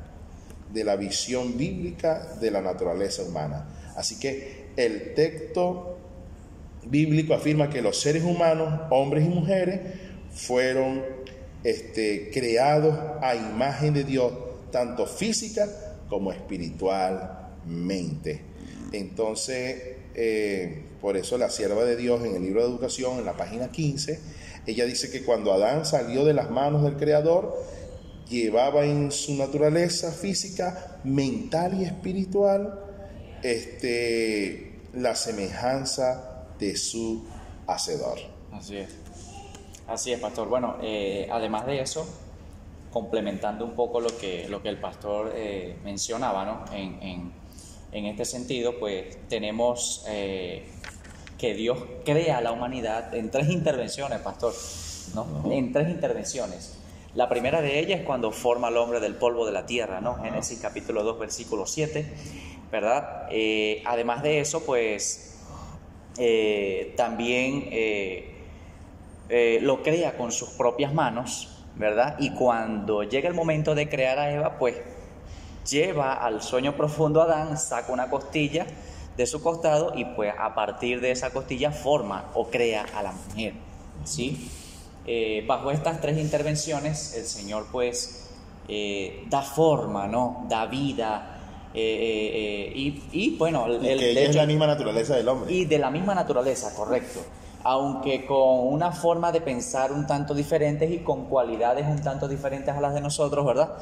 de la visión bíblica de la naturaleza humana. Así que el texto bíblico afirma que los seres humanos, hombres y mujeres, fueron creados a imagen de Dios, tanto física como espiritualmente. Entonces, por eso la sierva de Dios, en el libro de Educación, en la página 15, ella dice que cuando Adán salió de las manos del Creador, llevaba en su naturaleza física, mental y espiritual la semejanza de su Hacedor. Así es, pastor. Bueno, además de eso, complementando un poco lo que el pastor mencionaba, ¿no? En este sentido, pues tenemos que Dios crea a la humanidad en 3 intervenciones, pastor, ¿no? En 3 intervenciones. La primera de ellas es cuando forma al hombre del polvo de la tierra, ¿no? Génesis capítulo 2, versículo 7, ¿verdad? Además de eso, pues también lo crea con sus propias manos, ¿verdad? Y cuando llega el momento de crear a Eva, pues lleva al sueño profundo a Adán, saca una costilla de su costado y pues a partir de esa costilla forma o crea a la mujer, ¿sí? Bajo estas 3 intervenciones el Señor pues da forma, ¿no? Da vida y bueno, que ella es la misma naturaleza del hombre. Y de la misma naturaleza, correcto. Aunque con una forma de pensar un tanto diferentes y con cualidades un tanto diferentes a las de nosotros, ¿verdad?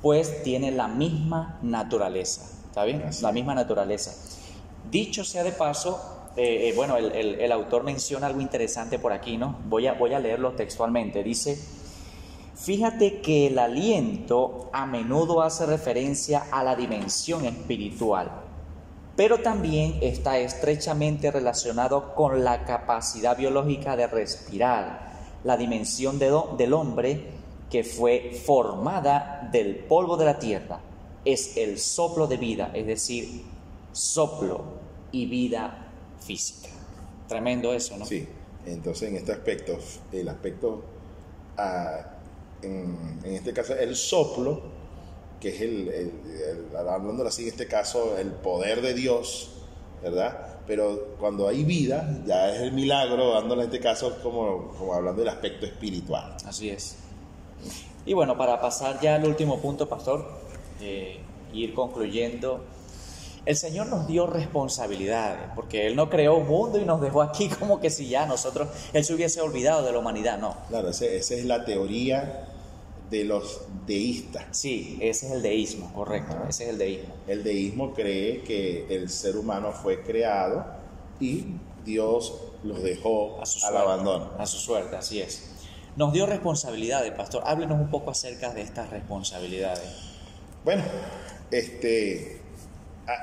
Pues tiene la misma naturaleza, ¿está bien? La misma naturaleza. Dicho sea de paso, bueno, el autor menciona algo interesante por aquí, ¿no? Voy a leerlo textualmente. Dice: fíjate que el aliento a menudo hace referencia a la dimensión espiritual, pero también está estrechamente relacionado con la capacidad biológica de respirar, la dimensión del hombre que fue formada del polvo de la tierra. Es el soplo de vida, es decir, soplo y vida física. Tremendo eso, ¿no? Sí, entonces en este aspecto, el aspecto en este caso, el soplo, que es hablándolo así, en este caso, el poder de Dios, ¿verdad? Pero cuando hay vida, ya es el milagro, dándole en este caso como hablando del aspecto espiritual. Así es. Y bueno, para pasar ya al último punto, pastor, ir concluyendo, el Señor nos dio responsabilidades, porque Él no creó un mundo y nos dejó aquí como que si ya nosotros, Él se hubiese olvidado de la humanidad, no. Claro, esa es la teoría de los deístas. Sí, ese es el deísmo, correcto, ese es el deísmo. El deísmo cree que el ser humano fue creado y Dios los dejó al abandono. A su suerte, así es. Nos dio responsabilidades, pastor. Háblenos un poco acerca de estas responsabilidades. Bueno,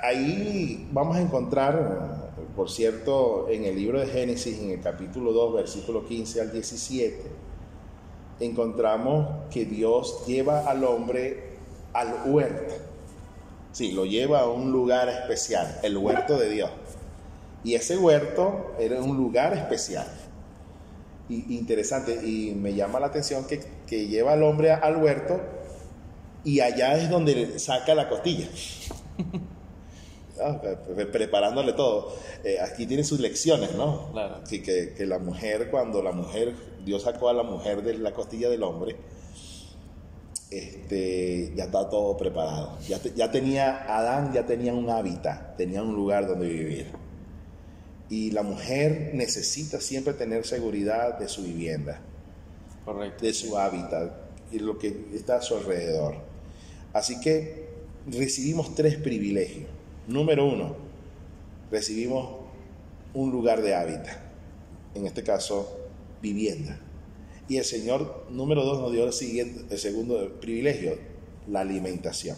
ahí vamos a encontrar, por cierto, en el libro de Génesis, en el capítulo 2, versículo 15 al 17, encontramos que Dios lleva al hombre al huerto. Sí, lo lleva a un lugar especial, el huerto de Dios. Y ese huerto era un lugar especial. Y interesante, y me llama la atención que lleva al hombre al huerto y allá es donde saca la costilla. Preparándole todo. Aquí tiene sus lecciones, ¿no? Claro. Así que la mujer, cuando Dios sacó a la mujer de la costilla del hombre, ya está todo preparado. Adán ya tenía un hábitat, tenía un lugar donde vivir. Y la mujer necesita siempre tener seguridad de su vivienda. Correcto. De su hábitat y lo que está a su alrededor. Así que recibimos 3 privilegios. Número 1, recibimos un lugar de hábitat, en este caso, vivienda. Y el Señor, número 2, nos dio el segundo privilegio, la alimentación.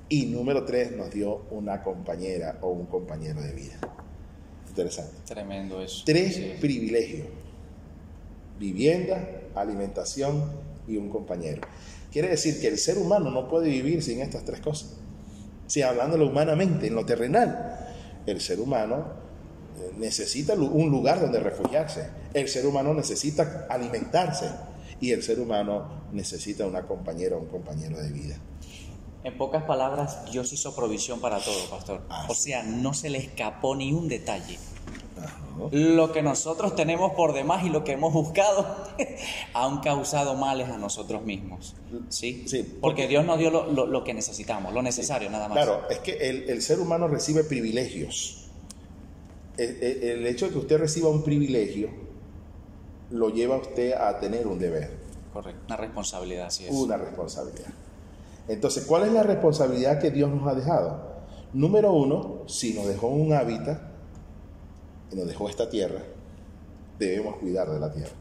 Y número 3, nos dio una compañera o un compañero de vida. Interesante. Tremendo eso. 3 privilegios: vivienda, alimentación y un compañero. Quiere decir que el ser humano no puede vivir sin estas 3 cosas. Si hablándolo humanamente, en lo terrenal, el ser humano necesita un lugar donde refugiarse. El ser humano necesita alimentarse. Y el ser humano necesita una compañera o un compañero de vida. En pocas palabras, Dios hizo provisión para todo, pastor. O sea, no se le escapó ni un detalle. Lo que nosotros tenemos por demás y lo que hemos buscado han causado males a nosotros mismos. ¿Sí? Sí, porque Dios nos dio lo que necesitamos, lo necesario, nada más. Claro, es que el ser humano recibe privilegios. El hecho de que usted reciba un privilegio lo lleva a usted a tener un deber. Correcto, una responsabilidad, así es. Una responsabilidad. Entonces, ¿cuál es la responsabilidad que Dios nos ha dejado? Número 1, si nos dejó un hábitat y nos dejó esta tierra, debemos cuidar de la tierra.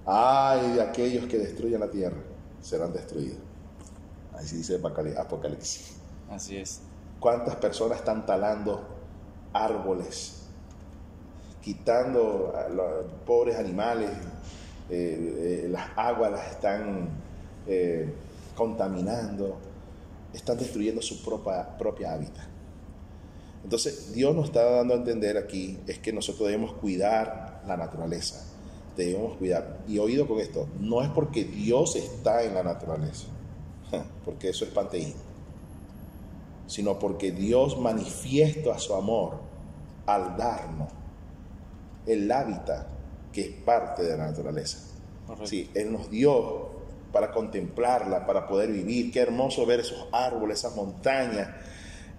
Ay de aquellos que destruyan la tierra, serán destruidos. Así dice Apocalipsis. Así es. ¿Cuántas personas están talando árboles, quitando a los pobres animales? Las aguas las están contaminando, están destruyendo su propia hábitat. Entonces Dios nos está dando a entender aquí es que nosotros debemos cuidar la naturaleza, debemos cuidar. Y oído con esto, no es porque Dios está en la naturaleza, porque eso es panteísmo, sino porque Dios manifiesta su amor al darnos el hábitat que es parte de la naturaleza. Sí, Él nos dio para contemplarla, para poder vivir. Qué hermoso ver esos árboles, esas montañas,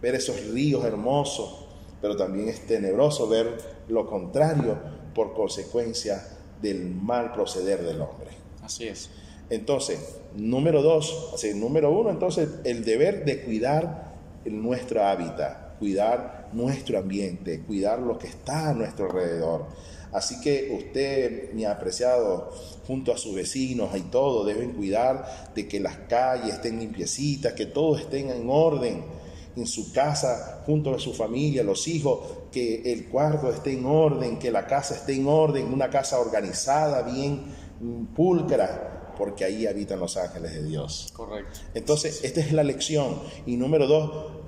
ver esos ríos hermosos, pero también es tenebroso ver lo contrario por consecuencia del mal proceder del hombre. Así es. Entonces, número 1, entonces el deber de cuidar nuestro hábitat, cuidar nuestro ambiente, cuidar lo que está a nuestro alrededor. Así que usted, mi apreciado, junto a sus vecinos y todo, deben cuidar de que las calles estén limpiecitas, que todo esté en orden en su casa, junto a su familia, los hijos, que el cuarto esté en orden, que la casa esté en orden, una casa organizada, bien pulcra, porque ahí habitan los ángeles de Dios. Correcto. Entonces, esta es la lección. Y número 2,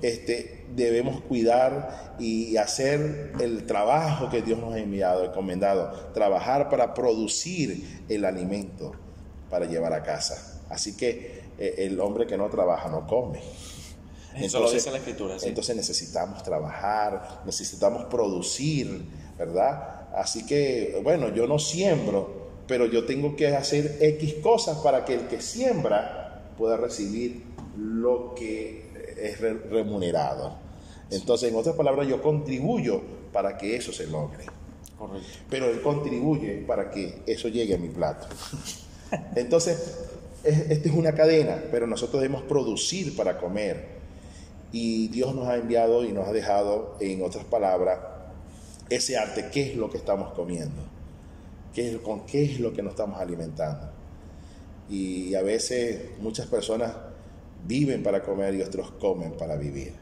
debemos cuidar y hacer el trabajo que Dios nos ha enviado, encomendado, trabajar para producir el alimento. para llevar a casa. Así que el hombre que no trabaja no come. Eso lo dice la Escritura, sí. Entonces necesitamos trabajar, necesitamos producir, ¿verdad? Así que, bueno, yo no siembro, pero yo tengo que hacer X cosas para que el que siembra pueda recibir lo que es remunerado. Entonces, en otras palabras, yo contribuyo para que eso se logre. Correcto. Pero él contribuye para que eso llegue a mi plato. Entonces, esta es una cadena, pero nosotros debemos producir para comer. Y Dios nos ha enviado y nos ha dejado, en otras palabras, ese arte. ¿Qué es lo que estamos comiendo? ¿Con qué es lo que nos estamos alimentando? Y a veces muchas personas viven para comer y otros comen para vivir.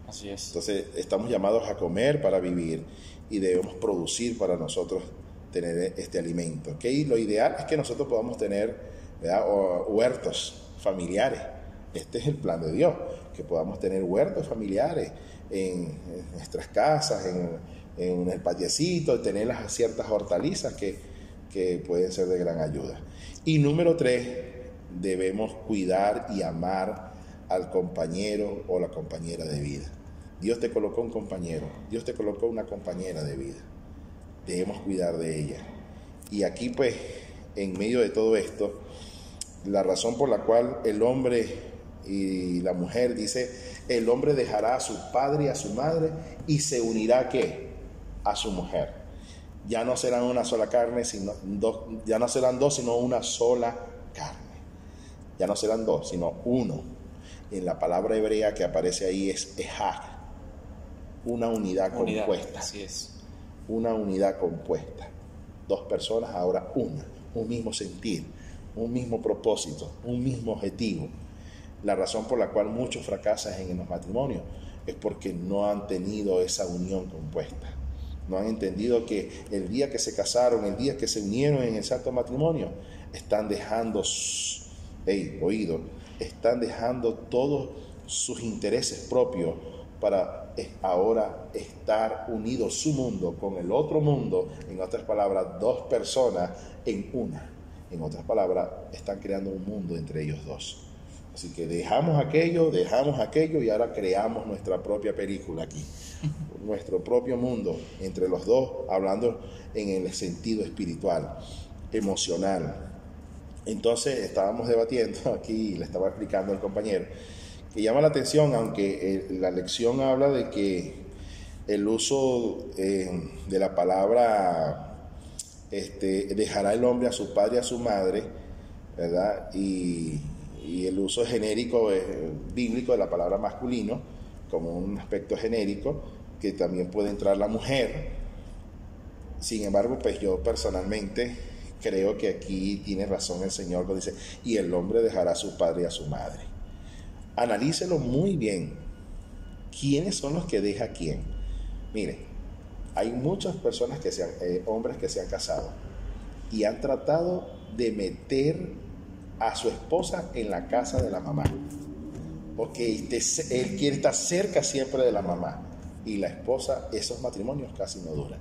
Así es. Entonces estamos llamados a comer para vivir y debemos producir para nosotros tener este alimento. ¿Okay? Lo ideal es que nosotros podamos tener, ¿verdad?, huertos familiares. Este es el plan de Dios, que podamos tener huertos familiares en nuestras casas, en el patiecito, tener las ciertas hortalizas que pueden ser de gran ayuda. Y número 3, debemos cuidar y amar al compañero o la compañera de vida. Dios te colocó un compañero, Dios te colocó una compañera de vida. Debemos cuidar de ella. Y aquí, pues, en medio de todo esto, la razón por la cual el hombre y la mujer dice, el hombre dejará a su padre y a su madre y se unirá ¿a qué? A su mujer. Ya no serán una sola carne, sino dos, ya no serán dos, sino una sola carne. Ya no serán dos, sino uno. En la palabra hebrea que aparece ahí es ejad, una unidad compuesta. Así es. Una unidad compuesta. Dos personas, ahora una. Un mismo sentir, un mismo propósito, un mismo objetivo. La razón por la cual muchos fracasan en los matrimonios es porque no han tenido esa unión compuesta. No han entendido que el día que se casaron, el día que se unieron en el santo matrimonio, están dejando, están dejando todos sus intereses propios para ahora estar unidos su mundo con el otro mundo. En otras palabras, dos personas en una. En otras palabras, están creando un mundo entre ellos dos. Así que dejamos aquello y ahora creamos nuestra propia película aquí. Nuestro propio mundo entre los dos, hablando en el sentido espiritual, emocional. Entonces estábamos debatiendo aquí, le estaba explicando al compañero, que llama la atención, aunque la lección habla de que el uso de la palabra dejará el hombre a su padre y a su madre, ¿verdad? Y el uso genérico bíblico de la palabra masculino como un aspecto genérico, que también puede entrar la mujer. Sin embargo, pues yo personalmente creo que aquí tiene razón el Señor cuando dice, y el hombre dejará a su padre y a su madre. Analícelo muy bien. ¿Quiénes son los que deja a quién? Mire, hay muchas personas hombres que se han casado y han tratado de meter a su esposa en la casa de la mamá, porque él quiere estar cerca siempre de la mamá, y la esposa, esos matrimonios casi no duran.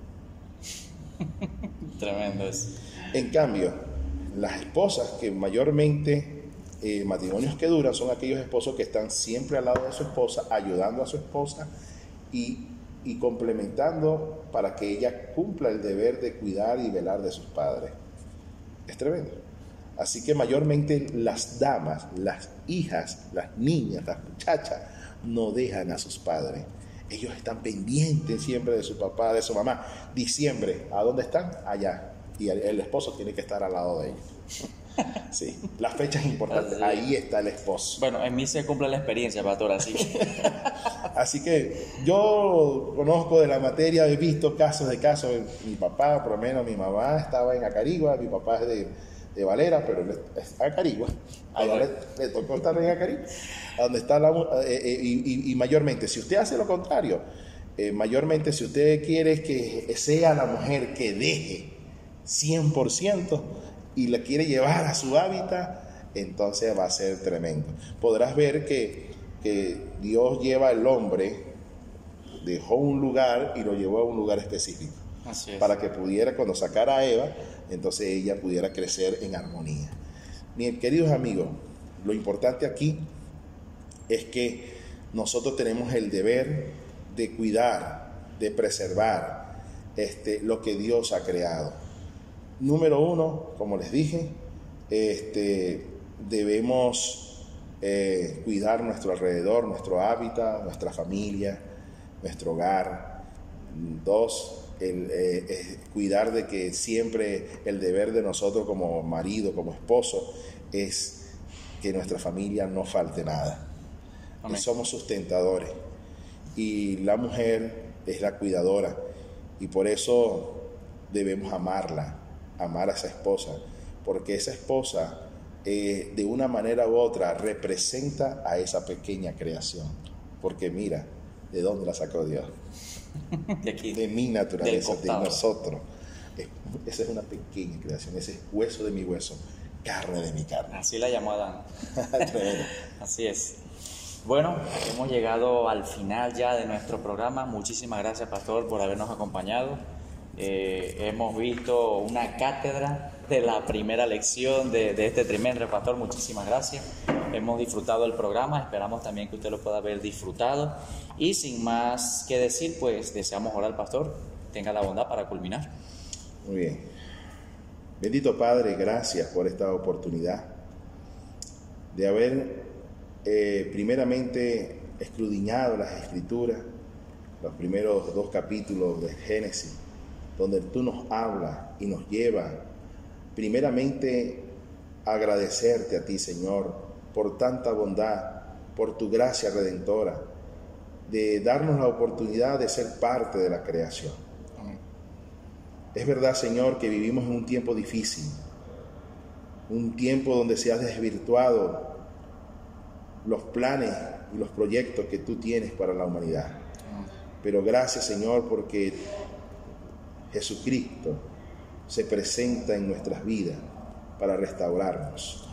Tremendo eso. En cambio, las esposas que mayormente matrimonios que duran son aquellos esposos que están siempre al lado de su esposa, ayudando a su esposa y complementando para que ella cumpla el deber de cuidar y velar de sus padres. Es tremendo. Así que mayormente las damas, las hijas, las niñas, las muchachas no dejan a sus padres. Ellos están pendientes siempre de su papá, de su mamá. Diciembre, ¿a dónde están? Allá. Y el esposo tiene que estar al lado de ellos. Sí, las fechas importantes, ahí está el esposo. Bueno, en mí se cumple la experiencia, pastor, así que... Así que yo conozco de la materia, he visto casos. Mi papá, por lo menos mi mamá estaba en Acarigua, mi papá es de Valera, pero él es Acarigua. Allá le tocó estar en Acarigua, donde está y mayormente, si usted hace lo contrario, mayormente si usted quiere que sea la mujer que deje 100% y la quiere llevar a su hábitat, entonces va a ser tremendo. Podrás ver que Dios lleva al hombre, dejó un lugar y lo llevó a un lugar específico. Así es. para que pudiera, cuando sacara a Eva, entonces ella pudiera crecer en armonía. Mis queridos amigos, lo importante aquí es que nosotros tenemos el deber de cuidar, de preservar lo que Dios ha creado. Número uno, como les dije, debemos cuidar nuestro alrededor, nuestro hábitat, nuestra familia, nuestro hogar. Dos, cuidar de que siempre el deber de nosotros como marido, como esposo, es que nuestra familia no falte nada. Amén. Somos sustentadores y la mujer es la cuidadora, y por eso debemos amarla, amar a esa esposa, porque esa esposa de una manera u otra representa a esa pequeña creación, porque mira, ¿de dónde la sacó Dios? De aquí, de mi naturaleza, de costado. nosotros. Esa es una pequeña creación, ese es hueso de mi hueso, carne de mi carne. Así la llamó Adán. Tremendo. Así es. Bueno, hemos llegado al final ya de nuestro programa. Muchísimas gracias, pastor, por habernos acompañado. Hemos visto una cátedra de la primera lección de este trimestre, pastor. Muchísimas gracias. Hemos disfrutado el programa. Esperamos también que usted lo pueda haber disfrutado. Y sin más que decir, pues deseamos orar al pastor. Tenga la bondad para culminar. Muy bien. Bendito Padre, gracias por esta oportunidad de haber primeramente escudriñado las Escrituras, los primeros 2 capítulos de Génesis, donde tú nos hablas y nos llevas primeramente a agradecerte a ti, Señor, por tanta bondad, por tu gracia redentora, de darnos la oportunidad de ser parte de la creación. Es verdad, Señor, que vivimos en un tiempo difícil, un tiempo donde se ha desvirtuado los planes y los proyectos que tú tienes para la humanidad. Pero gracias, Señor, porque Jesucristo se presenta en nuestras vidas para restaurarnos.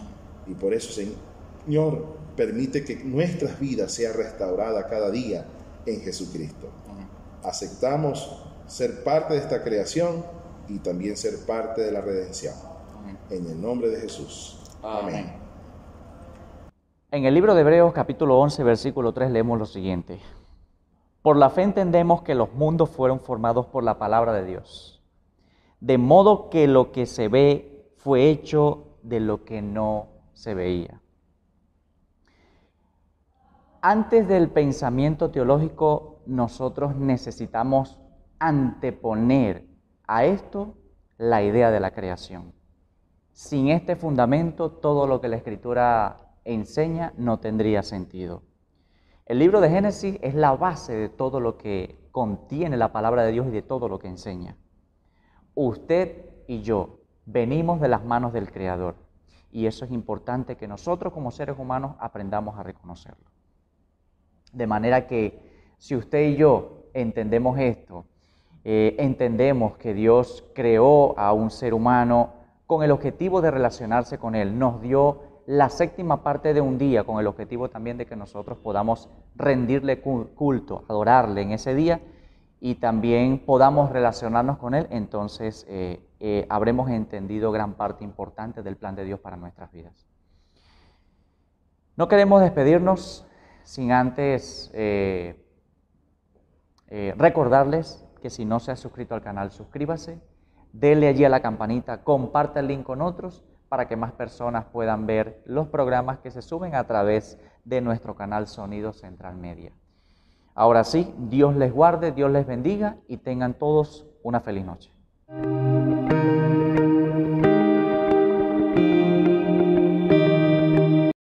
Y por eso, Señor, permite que nuestras vidas sean restauradas cada día en Jesucristo. Aceptamos ser parte de esta creación y también ser parte de la redención. En el nombre de Jesús. Amén. En el libro de Hebreos capítulo 11, versículo 3 leemos lo siguiente. Por la fe entendemos que los mundos fueron formados por la palabra de Dios, de modo que lo que se ve fue hecho de lo que no se veía. Antes del pensamiento teológico, nosotros necesitamos anteponer a esto la idea de la creación. Sin este fundamento, todo lo que la Escritura enseña no tendría sentido. El libro de Génesis es la base de todo lo que contiene la palabra de Dios y de todo lo que enseña. Usted y yo venimos de las manos del Creador, y eso es importante que nosotros como seres humanos aprendamos a reconocerlo. De manera que si usted y yo entendemos esto, entendemos que Dios creó a un ser humano con el objetivo de relacionarse con Él, nos dio la 7ª parte de un día con el objetivo también de que nosotros podamos rendirle culto, adorarle en ese día y también podamos relacionarnos con Él, entonces habremos entendido gran parte importante del plan de Dios para nuestras vidas. No queremos despedirnos sin antes recordarles que si no se ha suscrito al canal, suscríbase, dele allí a la campanita, comparta el link con otros para que más personas puedan ver los programas que se suben a través de nuestro canal Sonido Central Media. Ahora sí, Dios les guarde, Dios les bendiga y tengan todos una feliz noche.